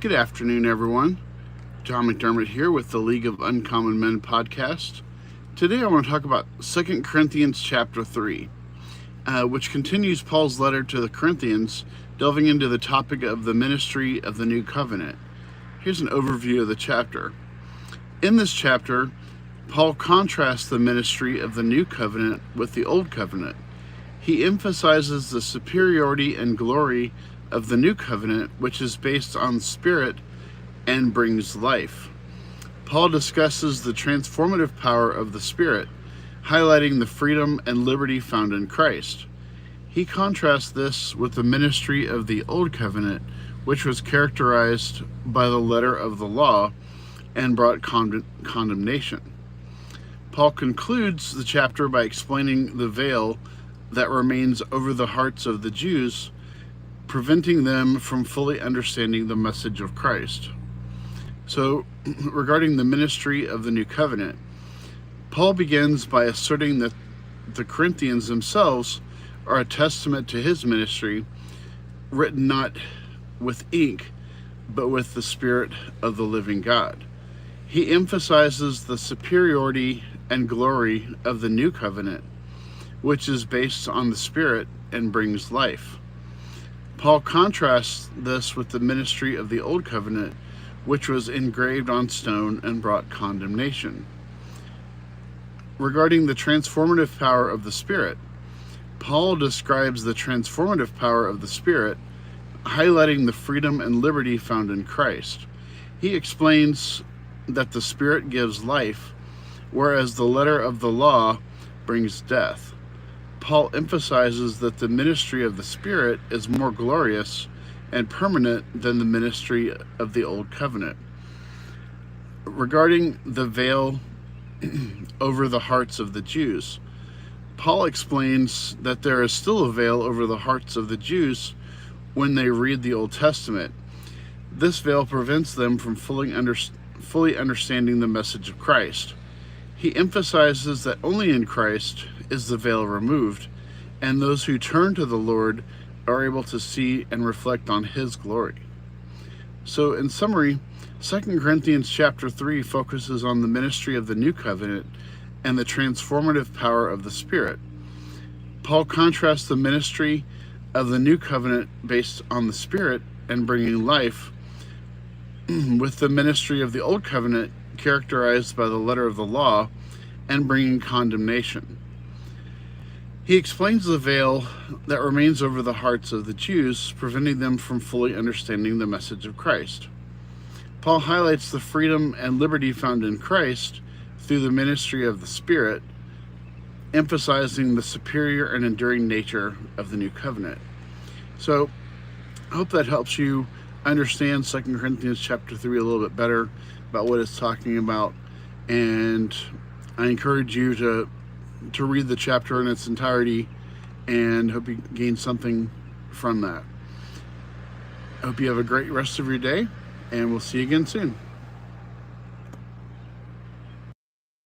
Good afternoon, everyone. John McDermott here with the League of Uncommon Men podcast. Today I want to talk about 2 Corinthians chapter 3, which continues Paul's letter to the Corinthians, delving into the topic of the ministry of the new covenant. Here's an overview of the chapter. In this chapter, Paul contrasts the ministry of the new covenant with the old covenant. He emphasizes the superiority and glory of the new covenant, which is based on the Spirit and brings life. Paul discusses the transformative power of the Spirit, highlighting the freedom and liberty found in Christ. He contrasts this with the ministry of the old covenant, which was characterized by the letter of the law and brought condemnation. Paul concludes the chapter by explaining the veil that remains over the hearts of the Jews, preventing them from fully understanding the message of Christ. So, regarding the ministry of the new covenant, Paul begins by asserting that the Corinthians themselves are a testament to his ministry, written not with ink, but with the Spirit of the living God. He emphasizes the superiority and glory of the new covenant, which is based on the Spirit and brings life. Paul contrasts this with the ministry of the old covenant, which was engraved on stone and brought condemnation. Regarding the transformative power of the Spirit, Paul describes the transformative power of the Spirit, highlighting the freedom and liberty found in Christ. He explains that the Spirit gives life, whereas the letter of the law brings death. Paul emphasizes that the ministry of the Spirit is more glorious and permanent than the ministry of the Old Covenant. Regarding the veil over the hearts of the Jews, Paul explains that there is still a veil over the hearts of the Jews when they read the Old Testament. This veil prevents them from fully understanding the message of Christ. He emphasizes that only in Christ is the veil removed, and those who turn to the Lord are able to see and reflect on his glory. So in summary, 2 Corinthians chapter 3 focuses on the ministry of the new covenant and the transformative power of the Spirit. Paul contrasts the ministry of the new covenant based on the Spirit and bringing life with the ministry of the old covenant characterized by the letter of the law and bringing condemnation. He explains the veil that remains over the hearts of the Jews, preventing them from fully understanding the message of Christ. Paul highlights the freedom and liberty found in Christ through the ministry of the Spirit, emphasizing the superior and enduring nature of the new covenant. So, I hope that helps you understand 2 Corinthians chapter 3 a little bit better about what it's talking about, and I encourage you to read the chapter in its entirety and hope you gain something from that. I hope you have a great rest of your day, and we'll see you again soon.